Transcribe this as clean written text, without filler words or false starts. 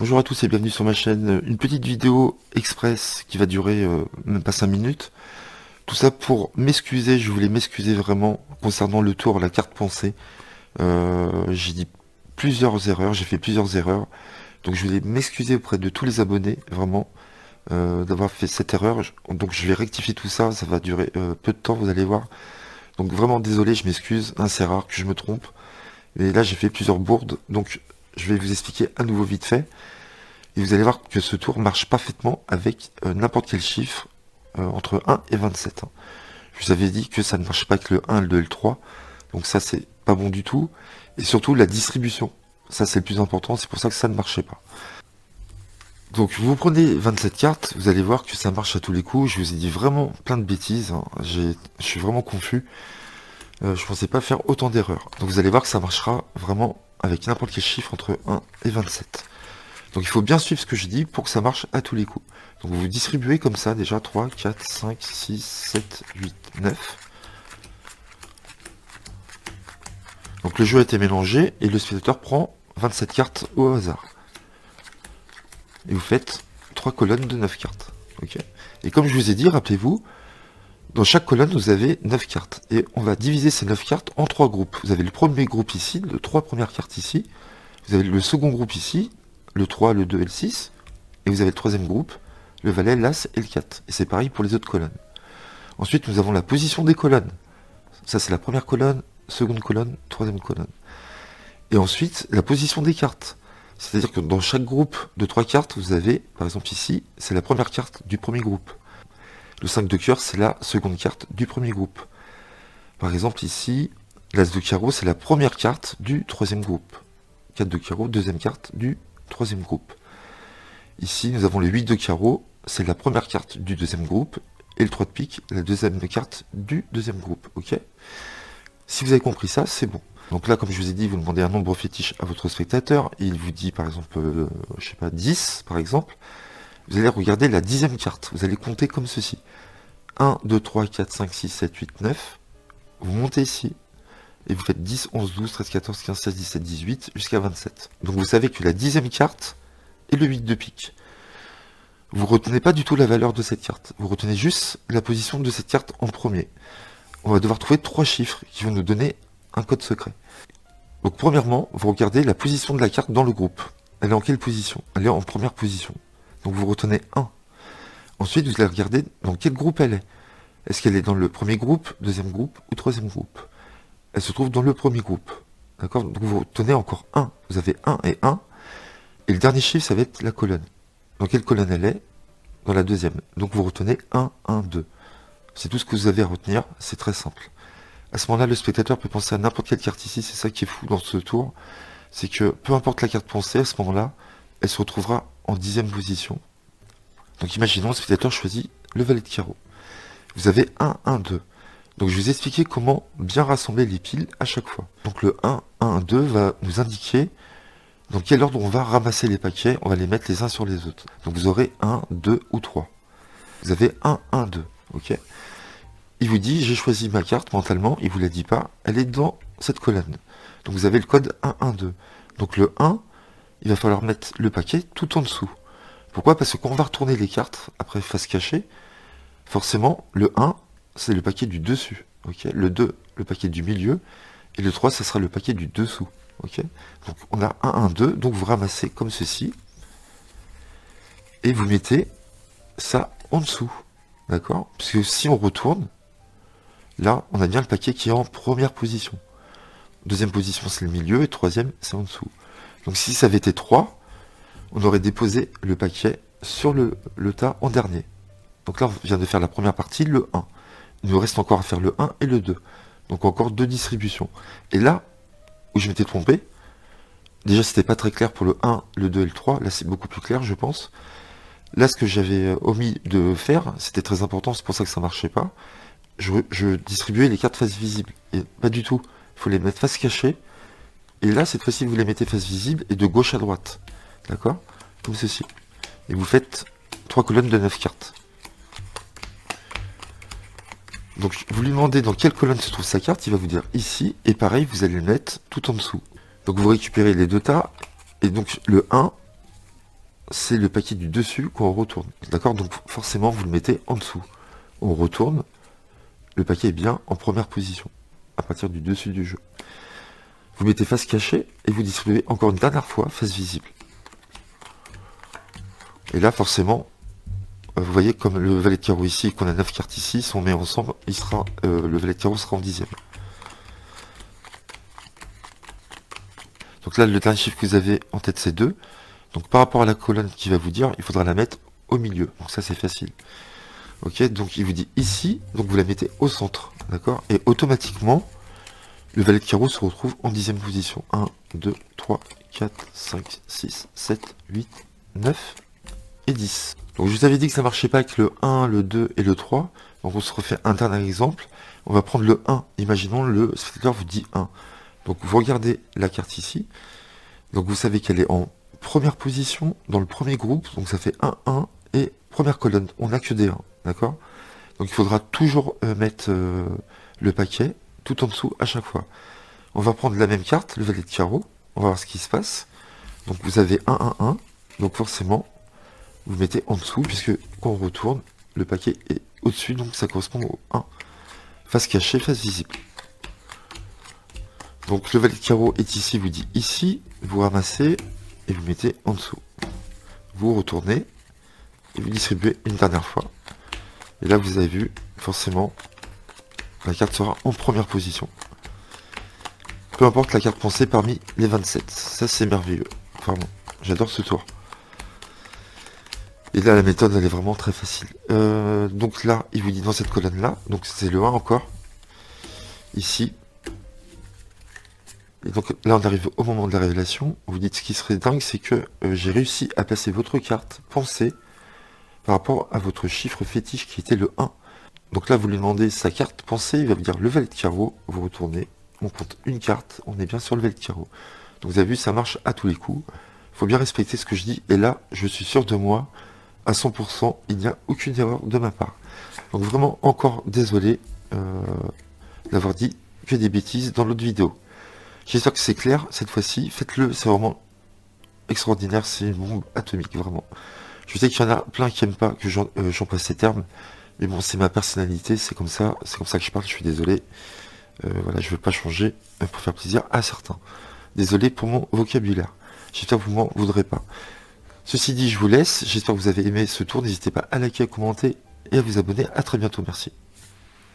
Bonjour à tous et bienvenue sur ma chaîne. Une petite vidéo express qui va durer même pas 5 minutes. Tout ça pour m'excuser, je voulais m'excuser vraiment concernant le tour, la carte pensée. J'ai dit plusieurs erreurs, j'ai fait plusieurs erreurs. Donc je voulais m'excuser auprès de tous les abonnés, vraiment, d'avoir fait cette erreur. Donc je vais rectifier tout ça, ça va durer peu de temps, vous allez voir. Donc vraiment désolé, je m'excuse, hein, c'est rare que je me trompe. Et là j'ai fait plusieurs bourdes, donc je vais vous expliquer à nouveau vite fait. Et vous allez voir que ce tour marche parfaitement avec n'importe quel chiffre entre 1 et 27. Hein. Je vous avais dit que ça ne marche pas avec le 1, le 2 et le 3. Donc ça, c'est pas bon du tout. Et surtout, la distribution. Ça, c'est le plus important. C'est pour ça que ça ne marchait pas. Donc, vous prenez 27 cartes. Vous allez voir que ça marche à tous les coups. Je vous ai dit vraiment plein de bêtises. Hein. Je suis vraiment confus. Je pensais pas faire autant d'erreurs. Donc, vous allez voir que ça marchera vraiment avec n'importe quel chiffre entre 1 et 27. Donc il faut bien suivre ce que je dis pour que ça marche à tous les coups. Donc vous distribuez comme ça déjà 3, 4, 5, 6, 7, 8, 9. Donc le jeu a été mélangé et le spectateur prend 27 cartes au hasard. Et vous faites 3 colonnes de 9 cartes. Okay. Et comme je vous ai dit, rappelez-vous, dans chaque colonne vous avez 9 cartes. Et on va diviser ces 9 cartes en 3 groupes. Vous avez le premier groupe ici, les 3 premières cartes ici. Vous avez le second groupe ici, le 3, le 2 et le 6. Et vous avez le troisième groupe, le valet, l'as et le 4. Et c'est pareil pour les autres colonnes. Ensuite, nous avons la position des colonnes. Ça, c'est la première colonne, seconde colonne, troisième colonne. Et ensuite, la position des cartes. C'est-à-dire que dans chaque groupe de 3 cartes, vous avez, par exemple ici, c'est la première carte du premier groupe. Le 5 de cœur, c'est la seconde carte du premier groupe. Par exemple ici, l'as de carreau, c'est la première carte du troisième groupe. 4 de carreau, deuxième carte du troisième groupe. Ici, nous avons le 8 de carreau, c'est la première carte du deuxième groupe, et le 3 de pique, la deuxième carte du deuxième groupe, ok? Si vous avez compris ça, c'est bon. Donc là, comme je vous ai dit, vous demandez un nombre fétiche à votre spectateur, et il vous dit par exemple, je sais pas, 10 par exemple, vous allez regarder la 10e carte, vous allez compter comme ceci. 1, 2, 3, 4, 5, 6, 7, 8, 9, vous montez ici, et vous faites 10, 11, 12, 13, 14, 15, 16, 17, 18, jusqu'à 27. Donc vous savez que la 10e carte est le 8 de pique. Vous retenez pas du tout la valeur de cette carte. Vous retenez juste la position de cette carte en premier. On va devoir trouver 3 chiffres qui vont nous donner un code secret. Donc premièrement, vous regardez la position de la carte dans le groupe. Elle est en quelle position? Elle est en première position. Donc vous retenez 1. Ensuite, vous allez regarder dans quel groupe elle est. Est-ce qu'elle est dans le premier groupe, deuxième groupe ou troisième groupe? Elle se trouve dans le premier groupe. D'accord? Donc vous retenez encore 1. Vous avez 1 et 1. Et le dernier chiffre, ça va être la colonne. Dans quelle colonne elle est? Dans la deuxième. Donc vous retenez 1, 1, 2. C'est tout ce que vous avez à retenir. C'est très simple. À ce moment-là, le spectateur peut penser à n'importe quelle carte ici. C'est ça qui est fou dans ce tour. C'est que peu importe la carte pensée, à ce moment-là, elle se retrouvera en 10e position. Donc imaginons, le spectateur choisit le valet de carreau. Vous avez 1, 1, 2. Donc je vais vous expliquer comment bien rassembler les piles à chaque fois. Donc le 1, 1, 2 va nous indiquer dans quel ordre on va ramasser les paquets. On va les mettre les uns sur les autres. Donc vous aurez 1, 2 ou 3. Vous avez 1, 1, 2. Ok. Il vous dit, j'ai choisi ma carte mentalement. Il vous la dit pas. Elle est dans cette colonne. Donc vous avez le code 1, 1, 2. Donc le 1, il va falloir mettre le paquet tout en dessous. Pourquoi? Parce que quand on va retourner les cartes, après face cachée, forcément, le 1, c'est le paquet du dessus. Ok. Le 2, le paquet du milieu. Et le 3, ça sera le paquet du dessous. Ok. Donc on a 1, 1, 2. Donc vous ramassez comme ceci. Et vous mettez ça en dessous. D'accord? Parce que si on retourne, là, on a bien le paquet qui est en première position. Deuxième position, c'est le milieu. Et troisième, c'est en dessous. Donc si ça avait été 3, on aurait déposé le paquet sur le tas en dernier. Donc là, on vient de faire la première partie, le 1. Il nous reste encore à faire le 1 et le 2. Donc encore 2 distributions. Et là, où je m'étais trompé, déjà c'était pas très clair pour le 1, le 2 et le 3. Là, c'est beaucoup plus clair, je pense. Là, ce que j'avais omis de faire, c'était très important, c'est pour ça que ça marchait pas. Je distribuais les cartes face visible. Et pas du tout. Il faut les mettre face cachée. Et là, cette fois-ci, vous les mettez face visible et de gauche à droite. D'accord? Comme ceci. Et vous faites 3 colonnes de 9 cartes. Donc, vous lui demandez dans quelle colonne se trouve sa carte, il va vous dire ici. Et pareil, vous allez le mettre tout en dessous. Donc, vous récupérez les deux tas. Et donc, le 1, c'est le paquet du dessus qu'on retourne. D'accord? Donc forcément, vous le mettez en dessous. On retourne, le paquet est bien en première position, à partir du dessus du jeu. Vous mettez face cachée et vous distribuez encore une dernière fois face visible. Et là, forcément, vous voyez comme le valet de carreau ici, qu'on a 9 cartes ici, si on met ensemble, il sera, le valet de carreau sera en 10e. Donc là, le dernier chiffre que vous avez en tête, c'est 2. Donc par rapport à la colonne qui va vous dire, il faudra la mettre au milieu. Donc ça, c'est facile. Ok, donc il vous dit ici, donc vous la mettez au centre. D'accord? Et automatiquement, le valet de carreau se retrouve en 10e position. 1, 2, 3, 4, 5, 6, 7, 8, 9 et 10. Donc je vous avais dit que ça marchait pas avec le 1, le 2 et le 3. Donc on se refait un dernier exemple. On va prendre le 1. Imaginons le spectateur vous dit 1. Donc vous regardez la carte ici. Donc vous savez qu'elle est en première position dans le premier groupe. Donc ça fait 1, 1 et première colonne. On n'a que des 1. D'accord? Donc il faudra toujours mettre le paquet tout en dessous à chaque fois. On va prendre la même carte, le valet de carreau. On va voir ce qui se passe. Donc vous avez 1, 1, 1. Donc forcément, vous mettez en dessous, puisque quand on retourne, le paquet est au-dessus, donc ça correspond au 1. Face cachée, face visible. Donc le valet de carreau est ici, vous dit ici, vous ramassez et vous mettez en dessous. Vous retournez et vous distribuez une dernière fois. Et là, vous avez vu, forcément, la carte sera en première position. Peu importe la carte pensée parmi les 27. Ça, c'est merveilleux. Vraiment, j'adore ce tour. Et là, la méthode, elle est vraiment très facile. Donc là, il vous dit dans cette colonne-là, donc c'est le 1 encore, ici. Et donc là, on arrive au moment de la révélation. Vous dites, ce qui serait dingue, c'est que j'ai réussi à placer votre carte pensée par rapport à votre chiffre fétiche qui était le 1. Donc là, vous lui demandez sa carte pensée, il va vous dire le valet de carreau, vous retournez, on compte une carte, on est bien sur le valet de carreau. Donc vous avez vu, ça marche à tous les coups. Il faut bien respecter ce que je dis, et là, je suis sûr de moi, à 100%, il n'y a aucune erreur de ma part. Donc vraiment, encore désolé d'avoir dit que des bêtises dans l'autre vidéo. J'espère que c'est clair, cette fois-ci, faites-le, c'est vraiment extraordinaire, c'est une bombe atomique, vraiment. Je sais qu'il y en a plein qui n'aiment pas que j'emploie ces termes, mais bon, c'est ma personnalité, c'est comme ça que je parle, je suis désolé. Voilà, je veux pas changer pour faire plaisir à certains. Désolé pour mon vocabulaire. J'espère que vous m'en voudrez pas. Ceci dit, je vous laisse. J'espère que vous avez aimé ce tour. N'hésitez pas à liker, à commenter et à vous abonner. À très bientôt. Merci.